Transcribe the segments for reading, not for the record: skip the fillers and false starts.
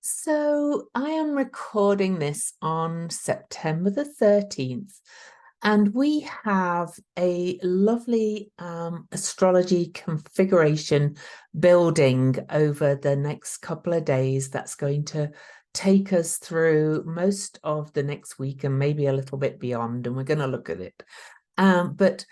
So I am recording this on September the 13th, and we have a lovely astrology configuration building over the next couple of days that's going to take us through most of the next week and maybe a little bit beyond, and we're going to look at it. But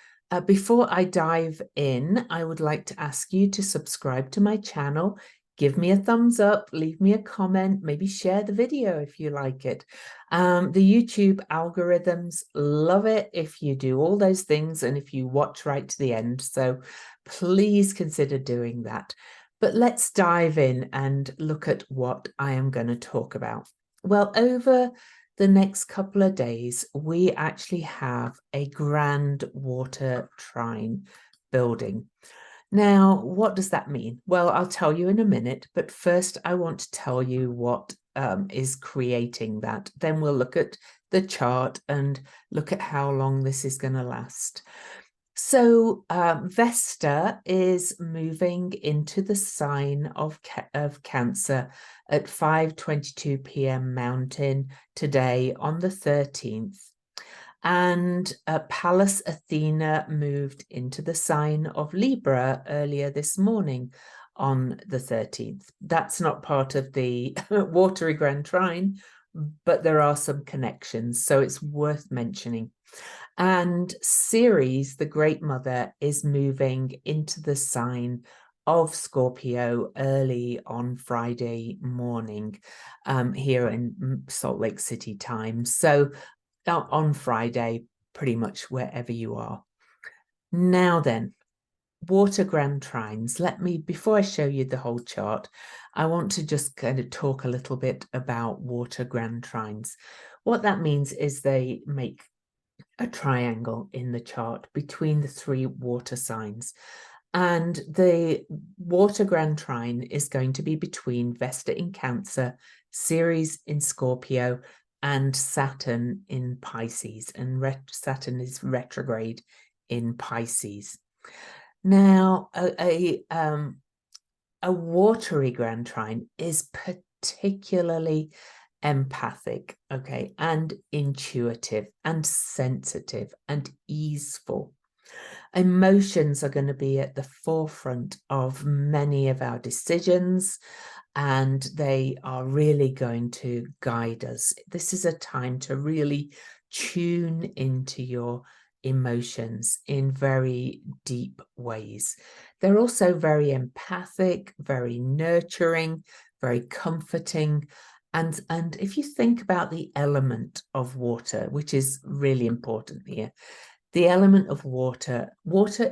before I dive in, I would like to ask you to subscribe to my channel. Give me a thumbs up, leave me a comment, maybe share the video if you like it. The YouTube algorithms love it if you do all those things and if you watch right to the end. So please consider doing that. But let's dive in and look at what I am going to talk about. Well, over the next couple of days, we actually have a Grand Water Trine building. Now, what does that mean? Well, I'll tell you in a minute, but first I want to tell you what is creating that. Then we'll look at the chart and look at how long this is going to last. So Vesta is moving into the sign of Cancer at 5:22 p.m. Mountain today on the 13th. And Pallas Athena moved into the sign of Libra earlier this morning on the 13th. That's not part of the watery Grand Trine, but there are some connections, so it's worth mentioning. And Ceres, the Great Mother, is moving into the sign of Scorpio early on Friday morning here in Salt Lake City time. So on Friday, pretty much wherever you are. Now then, water Grand Trines. Before I show you the whole chart, I want to just kind of talk a little bit about water Grand Trines. What that means is they make a triangle in the chart between the three water signs. And the water Grand Trine is going to be between Vesta in Cancer, Ceres in Scorpio, and Saturn in Pisces. And Saturn is retrograde in Pisces. Now, a watery Grand Trine is particularly empathic, okay, and intuitive and sensitive and easeful. Emotions are going to be at the forefront of many of our decisions, and they are really going to guide us. This is a time to really tune into your emotions in very deep ways. They're also very empathic, very nurturing, very comforting. And if you think about the element of water, which is really important here, the element of water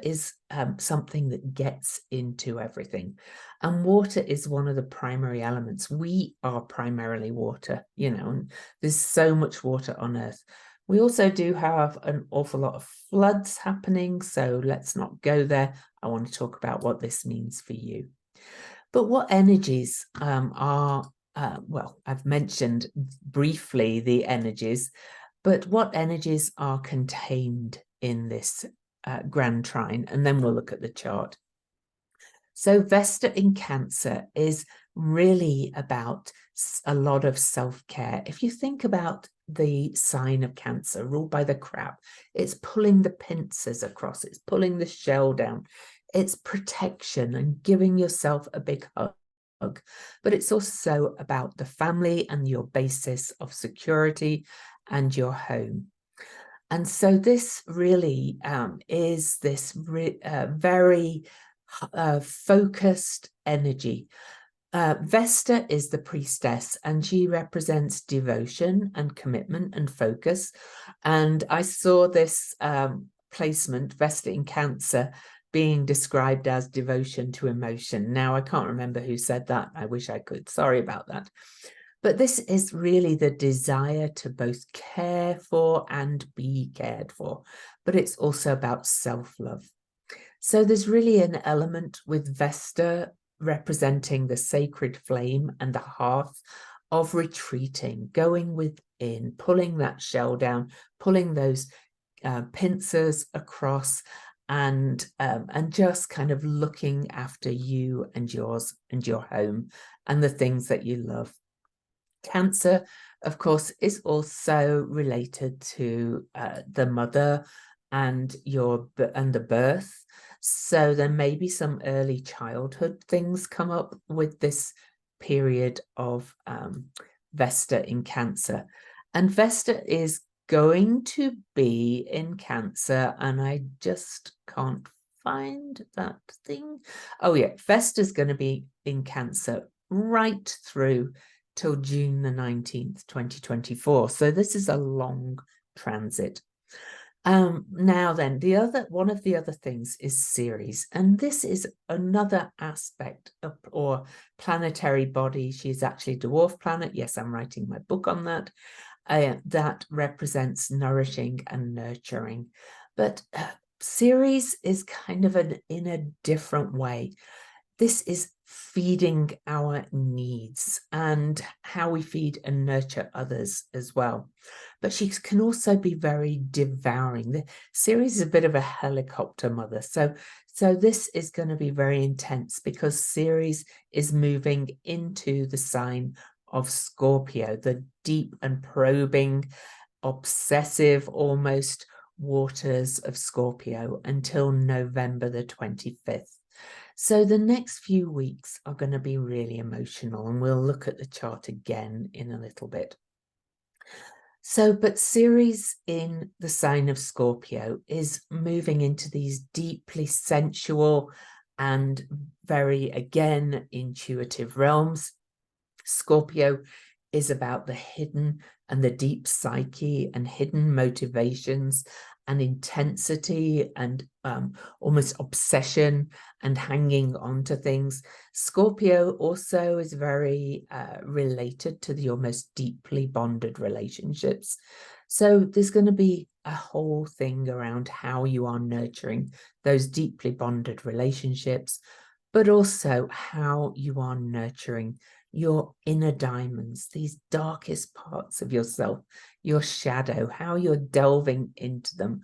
is something that gets into everything. And water is one of the primary elements. We are primarily water, and there's so much water on Earth. We also do have an awful lot of floods happening, so let's not go there. I want to talk about what this means for you. But what energies well, I've mentioned briefly the energies, but what energies are contained in this Grand Trine? And then we'll look at the chart. So Vesta in Cancer is really about a lot of self-care. If you think about the sign of Cancer ruled by the crab, it's pulling the pincers across, it's pulling the shell down, it's protection and giving yourself a big hug. But it's also about the family and your basis of security and your home. And so this really is this very focused energy. Vesta is the priestess, and she represents devotion and commitment and focus. And I saw this placement, Vesta in Cancer, being described as devotion to emotion. Now, I can't remember who said that. I wish I could. Sorry about that. But this is really the desire to both care for and be cared for. But it's also about self-love. So there's really an element with Vesta representing the sacred flame and the hearth of retreating, going within, pulling that shell down, pulling those pincers across, and just kind of looking after you and yours and your home and the things that you love. Cancer, of course, is also related to the mother and the birth. So there may be some early childhood things come up with this period of Vesta in Cancer. And Vesta is going to be in Cancer, and I just can't find that thing. Oh yeah, Vesta's going to be in Cancer right through till June the 19th, 2024. So this is a long transit. Now then, one of the other things is Ceres, and this is another aspect of, or planetary body. She's actually a dwarf planet. Yes, I'm writing my book on that. That represents nourishing and nurturing. But Ceres is kind of in a different way. This is feeding our needs and how we feed and nurture others as well. But she can also be very devouring. The Ceres is a bit of a helicopter mother. So this is going to be very intense because Ceres is moving into the sign of Scorpio, the deep and probing, obsessive, almost waters of Scorpio until November the 25th. So the next few weeks are going to be really emotional, and we'll look at the chart again in a little bit. So, but Ceres in the sign of Scorpio is moving into these deeply sensual and very, again, intuitive realms. Scorpio is about the hidden and the deep psyche and hidden motivations and intensity and almost obsession and hanging on to things. Scorpio also is very related to the almost deeply bonded relationships. So there's going to be a whole thing around how you are nurturing those deeply bonded relationships, but also how you are nurturing your inner diamonds, these darkest parts of yourself, your shadow, how you're delving into them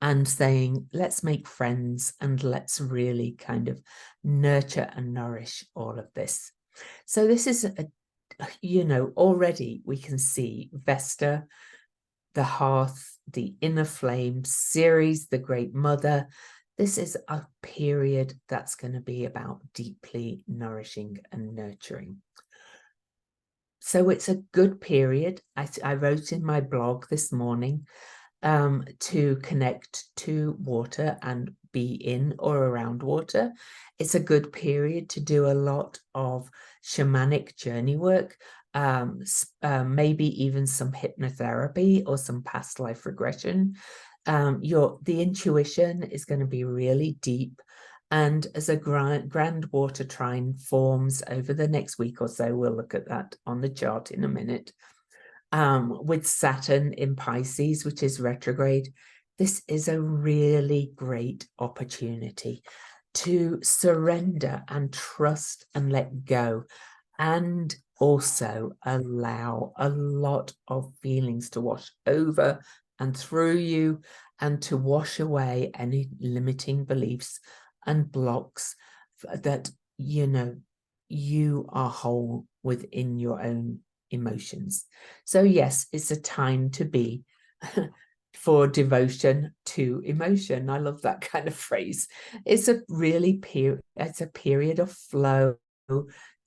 and saying, let's make friends and let's really kind of nurture and nourish all of this. So this is, already we can see Vesta, the hearth, the inner flame, Ceres, the great mother. This is a period that's going to be about deeply nourishing and nurturing. So it's a good period. I wrote in my blog this morning to connect to water and be in or around water. It's a good period to do a lot of shamanic journey work, maybe even some hypnotherapy or some past life regression. The intuition is going to be really deep. And as a grand water trine forms over the next week or so, we'll look at that on the chart in a minute, with Saturn in Pisces, which is retrograde, this is a really great opportunity to surrender and trust and let go, and also allow a lot of feelings to wash over and through you, and to wash away any limiting beliefs and blocks that, you are whole within your own emotions. So yes, it's a time to be for devotion to emotion. I love that kind of phrase. It's a period of flow,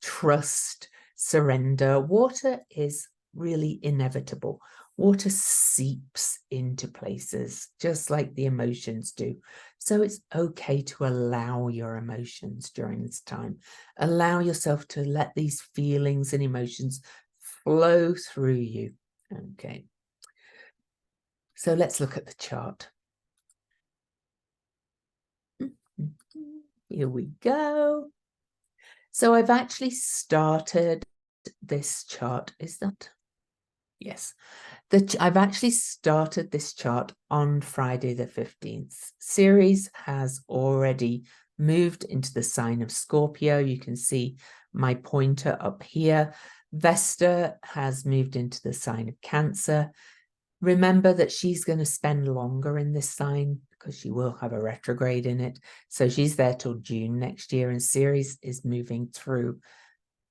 trust, surrender. Water is really inevitable. Water seeps into places just like the emotions do. So it's okay to allow your emotions during this time. Allow yourself to let these feelings and emotions flow through you. Okay. So let's look at the chart. Here we go. So I've actually started this chart. Is that? Yes. I've actually started this chart on Friday the 15th. Ceres has already moved into the sign of Scorpio. You can see my pointer up here. Vesta has moved into the sign of Cancer. Remember that she's going to spend longer in this sign because she will have a retrograde in it. So she's there till June next year, and Ceres is moving through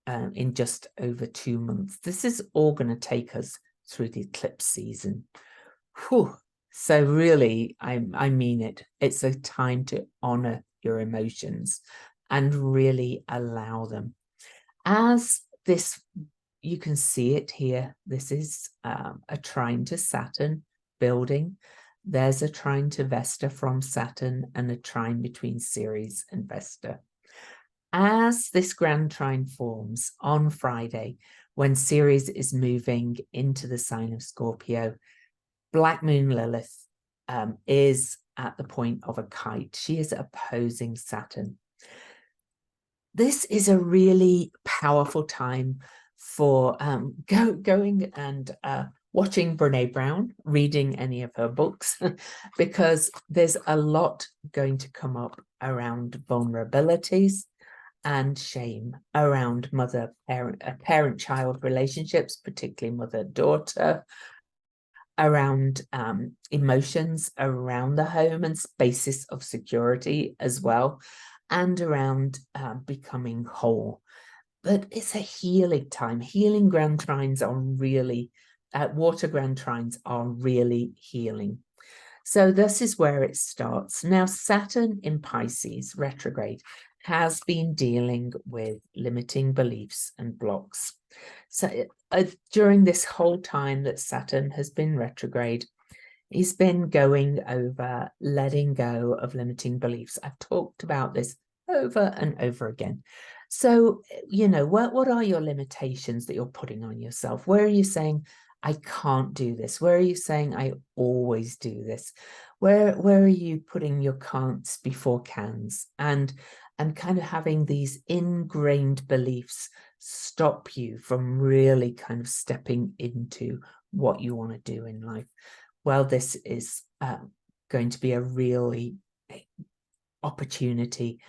in just over 2 months. This is all going to take us through the eclipse season. Whew. So really, I mean it. It's a time to honor your emotions and really allow them. As this, you can see it here. This is a trine to Saturn building. There's a trine to Vesta from Saturn and a trine between Ceres and Vesta. As this grand trine forms on Friday, when Ceres is moving into the sign of Scorpio, Black Moon Lilith is at the point of a kite. She is opposing Saturn. This is a really powerful time for going and watching Brené Brown, reading any of her books, because there's a lot going to come up around vulnerabilities and shame around parent-child relationships, particularly mother-daughter, around emotions around the home and spaces of security as well, and around becoming whole. But it's a healing time. Healing grand trines are really, water grand trines are really healing. So this is where it starts. Now, Saturn in Pisces retrograde has been dealing with limiting beliefs and blocks. So during this whole time that Saturn has been retrograde, he's been going over letting go of limiting beliefs. I've talked about this over and over again. So, you know, what are your limitations that you're putting on yourself? Where are you saying, I can't do this? Where are you saying, I always do this? Where are you putting your can'ts before cans and kind of having these ingrained beliefs stop you from really kind of stepping into what you want to do in life? Well, this is going to be a really opportunity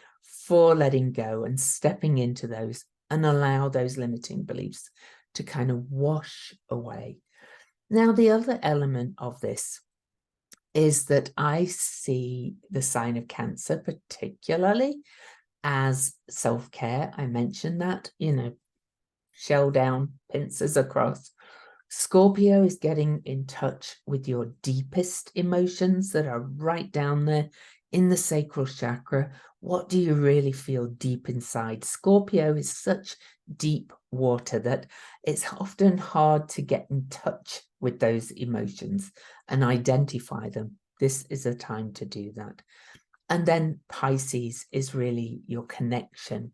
for letting go and stepping into those and allow those limiting beliefs to kind of wash away. Now, the other element of this is that I see the sign of Cancer particularly as self-care. I mentioned that, you know, shell down, pincers across. Scorpio is getting in touch with your deepest emotions that are right down there in the sacral chakra. What do you really feel deep inside? Scorpio is such deep water that it's often hard to get in touch with those emotions and identify them. This is a time to do that. And then Pisces is really your connection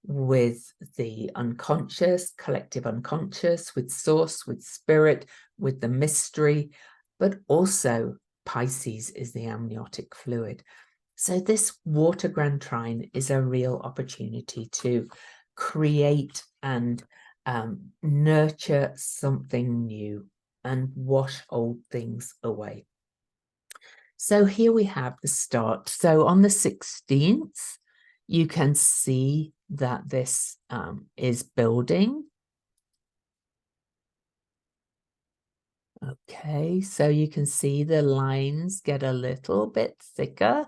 with the unconscious, collective unconscious, with source, with spirit, with the mystery, but also Pisces is the amniotic fluid. So this water grand trine is a real opportunity to create and nurture something new and wash old things away. So here we have the start. So on the 16th, you can see that this is building. Okay, so you can see the lines get a little bit thicker,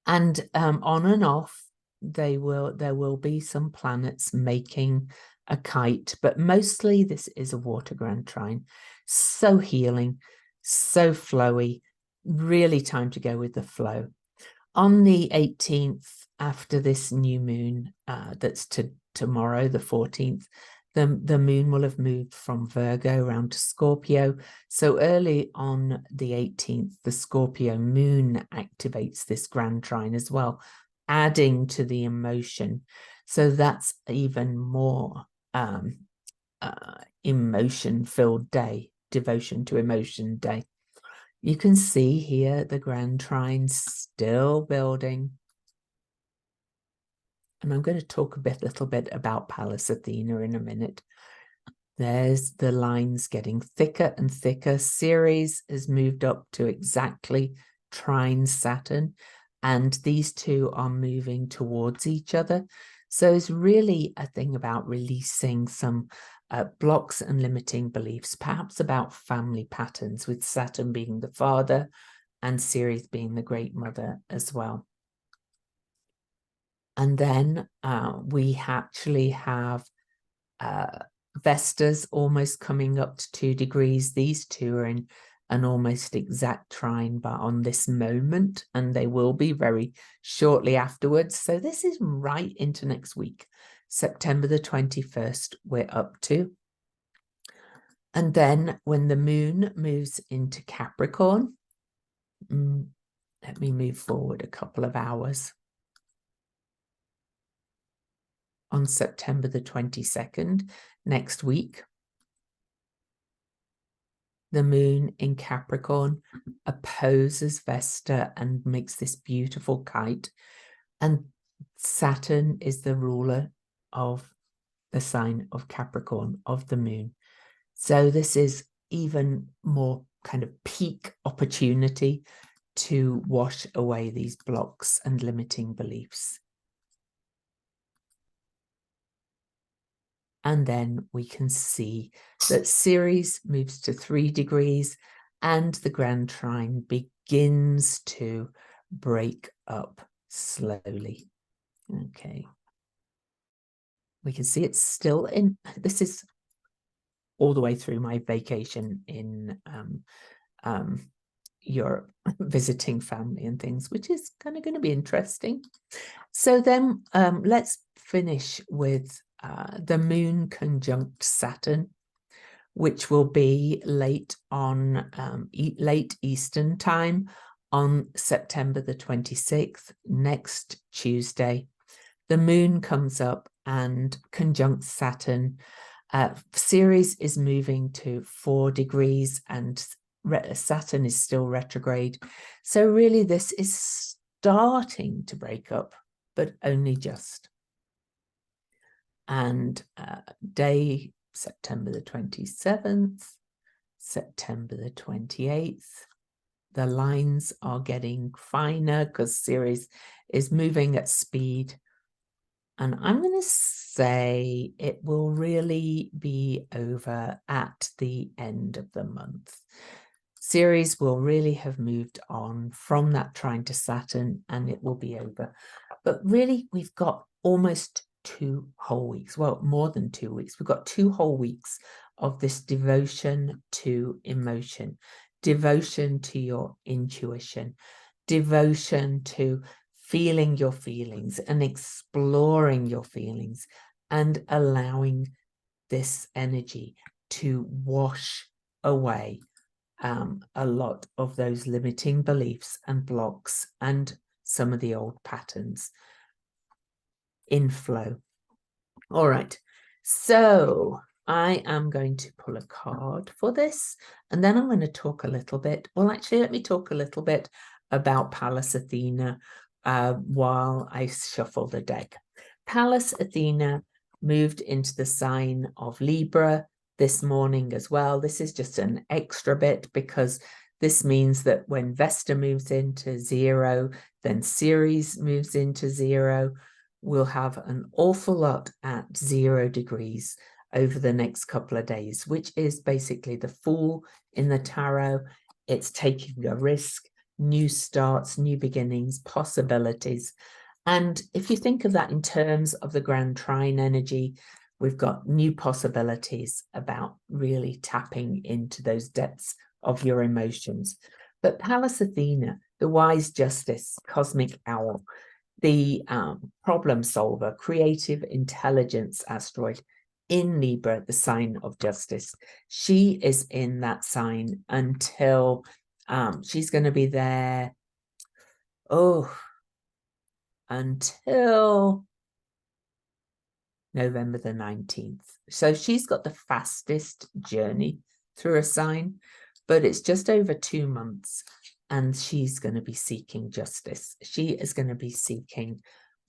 and on and off, there will be some planets making a kite, but mostly this is a water grand trine. So healing, so flowy, really time to go with the flow. On the 18th, after this new moon, that's tomorrow, the 14th, the moon will have moved from Virgo around to Scorpio. So early on the 18th, the Scorpio moon activates this grand trine as well, adding to the emotion. So that's even more emotion-filled day, devotion to emotion day. You can see here the grand trine still building. And I'm going to talk a little bit about Pallas Athena in a minute. There's the lines getting thicker and thicker. Ceres has moved up to exactly trine Saturn, and these two are moving towards each other. So it's really a thing about releasing some blocks and limiting beliefs, perhaps about family patterns, with Saturn being the father and Ceres being the great mother as well. And then we actually have Vesta's almost coming up to 2 degrees. These two are in an almost exact trine, but on this moment, and they will be very shortly afterwards. So this is right into next week, September the 21st, we're up to. And then when the moon moves into Capricorn, let me move forward a couple of hours. On September the 22nd, next week, the moon in Capricorn opposes Vesta and makes this beautiful kite. And Saturn is the ruler of the sign of Capricorn, of the moon. So this is even more kind of peak opportunity to wash away these blocks and limiting beliefs. And then we can see that Ceres moves to 3 degrees and the Grand Trine begins to break up slowly. Okay. We can see it's still in, this is all the way through my vacation in Europe, visiting family and things, which is kind of going to be interesting. So then let's finish with the moon conjunct Saturn, which will be late on late Eastern time on September the 26th, next Tuesday. The moon comes up and conjuncts Saturn. Ceres is moving to 4 degrees and Saturn is still retrograde. So really this is starting to break up, but only just. And day September the 27th, September the 28th, the lines are getting finer because Ceres is moving at speed. And I'm going to say it will really be over at the end of the month. Ceres will really have moved on from that trine to Saturn and it will be over. But really, we've got almost 2 whole weeks. Well, more than 2 weeks. We've got 2 whole weeks of this devotion to emotion, devotion to your intuition, devotion to feeling your feelings and exploring your feelings and allowing this energy to wash away a lot of those limiting beliefs and blocks and some of the old patterns in flow. All right, so I am going to pull a card for this, and then I'm going to talk a little bit. Well, actually, let me talk a little bit about Pallas Athena while I shuffle the deck. Pallas Athena moved into the sign of Libra this morning as well. This is just an extra bit because this means that when Vesta moves into 0, then Ceres moves into 0. We'll have an awful lot at 0 degrees over the next couple of days, which is basically the Fool in the tarot. It's taking a risk, new starts, new beginnings, possibilities. And if you think of that in terms of the Grand Trine energy, we've got new possibilities about really tapping into those depths of your emotions. But Pallas Athena, the wise justice, cosmic owl, the problem solver, creative intelligence asteroid in Libra, the sign of justice. She is in that sign until she's going to be there, until November the 19th. So she's got the fastest journey through a sign, but it's just over 2 months. And she's going to be seeking justice. She is going to be seeking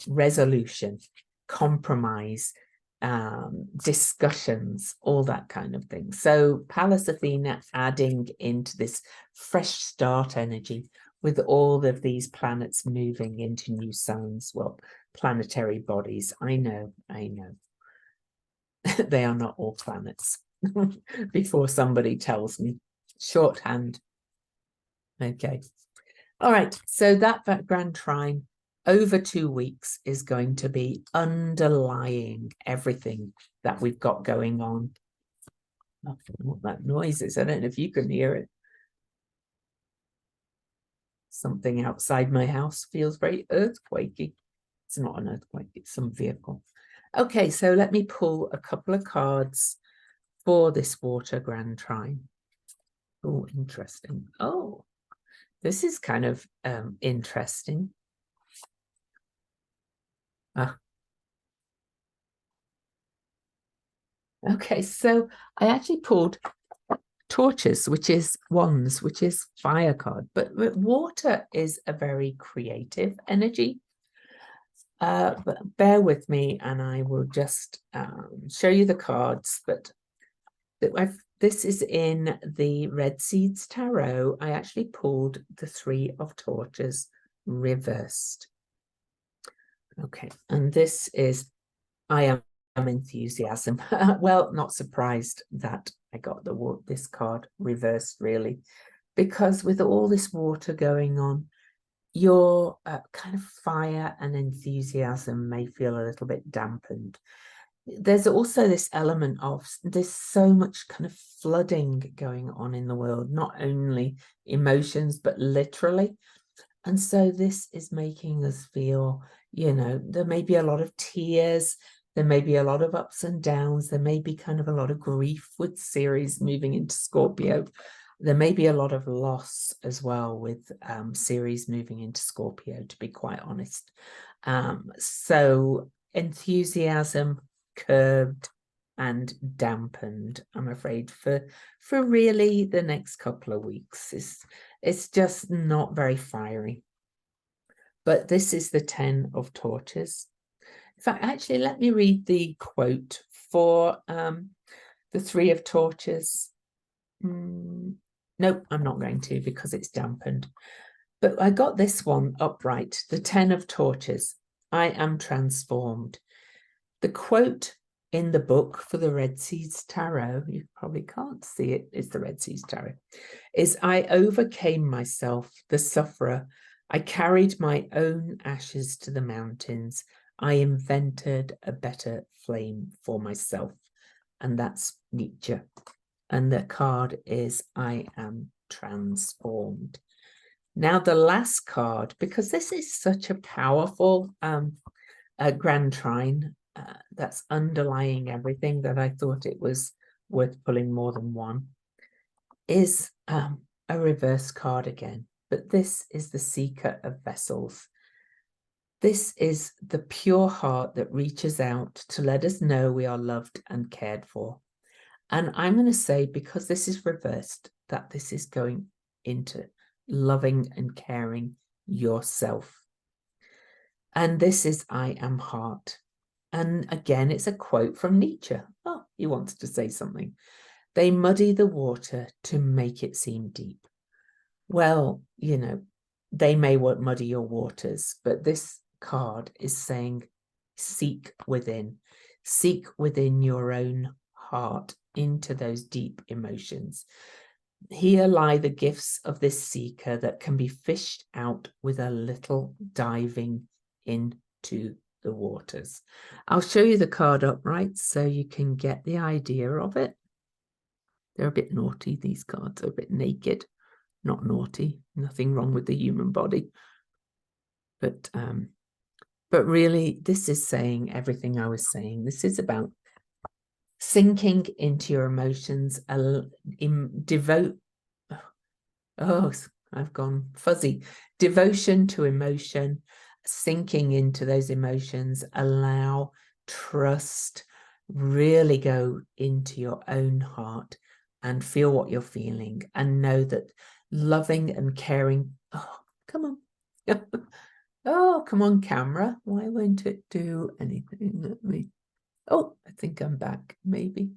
resolution, compromise, discussions, all that kind of thing. So Pallas Athena adding into this fresh start energy with all of these planets moving into new signs. Well, planetary bodies. I know. They are not all planets. Before somebody tells me. Shorthand. Okay. All right. So that Grand Trine over 2 weeks is going to be underlying everything that we've got going on. I don't know what that noise is. I don't know if you can hear it. Something outside my house feels very earthquakey. It's not an earthquake, it's some vehicle. Okay, so let me pull a couple of cards for this water Grand Trine. Oh, interesting. Oh, this is kind of interesting. Okay, so I actually pulled torches, which is wands, which is fire card, but water is a very creative energy. But bear with me and I will just show you the cards. But this is in the Red Seeds Tarot. I actually pulled the Three of Torches reversed. Okay, and this is I am enthusiasm. Well, not surprised that I got this card reversed, really, because with all this water going on, your kind of fire and enthusiasm may feel a little bit dampened. There's also this element of there's so much kind of flooding going on in the world, not only emotions, but literally. And so this is making us feel, you know, there may be a lot of tears, there may be a lot of ups and downs, there may be kind of a lot of grief with Ceres moving into Scorpio. There may be a lot of loss as well with Ceres moving into Scorpio, to be quite honest. So enthusiasm curbed and dampened, I'm afraid, for really the next couple of weeks. It's just not very fiery. But this is the 10 of Torches. In fact, actually, let me read the quote for the Three of Torches. Nope, I'm not going to because it's dampened. But I got this one upright, the 10 of Torches. I am transformed. The quote in the book for the Red Seeds Tarot, you probably can't see it, it's the Red Seeds Tarot, is I overcame myself, the sufferer. I carried my own ashes to the mountains. I invented a better flame for myself. And that's Nietzsche. And the card is I am transformed. Now the last card, because this is such a powerful Grand Trine that's underlying everything, that I thought it was worth pulling more than one, is a reverse card again. But this is the Seeker of Vessels. This is the pure heart that reaches out to let us know we are loved and cared for. And I'm going to say, because this is reversed, that this is going into loving and caring yourself. And this is I am heart. And again, it's a quote from Nietzsche. Oh, he wants to say something. They muddy the water to make it seem deep. Well, you know, they may muddy your waters, but this card is saying, seek within your own heart into those deep emotions. Here lie the gifts of this seeker that can be fished out with a little diving into the waters. I'll show you the card upright so you can get the idea of it. They're a bit naughty, these cards are a bit naked. Not naughty, nothing wrong with the human body. But really, this is saying everything I was saying. This is about sinking into your emotions, I've gone fuzzy. Devotion to emotion, sinking into those emotions, allow, trust, really go into your own heart and feel what you're feeling and know that loving and caring, oh, come on. Oh, come on, camera. Why won't it do anything? Let me, oh, I think I'm back, maybe.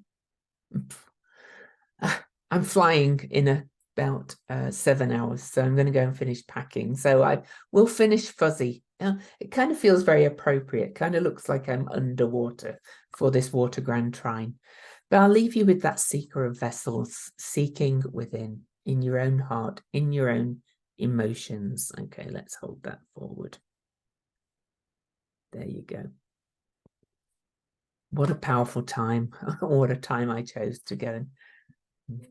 I'm flying in about 7 hours, so I'm going to go and finish packing. So I will finish fuzzy. It kind of feels very appropriate. Kind of looks like I'm underwater for this water Grand Trine. But I'll leave you with that Seeker of Vessels, seeking within, in your own heart, in your own emotions. Okay, let's hold that forward. There you go. What a powerful time. What a time I chose to go and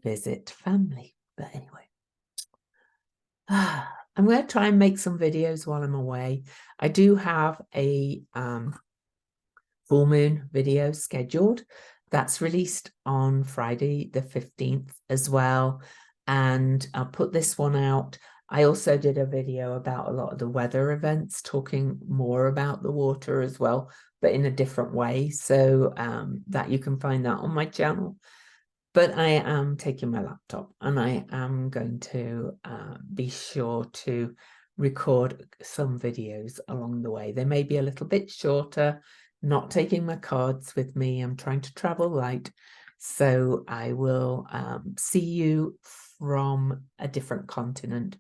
visit family. But anyway, I'm going to try and make some videos while I'm away. I do have a full moon video scheduled. That's released on Friday the 15th as well. And I'll put this one out. I also did a video about a lot of the weather events, talking more about the water as well, but in a different way. So that you can find that on my channel. But I am taking my laptop and I am going to be sure to record some videos along the way. They may be a little bit shorter, not taking my cards with me. I'm trying to travel light. So I will see you from a different continent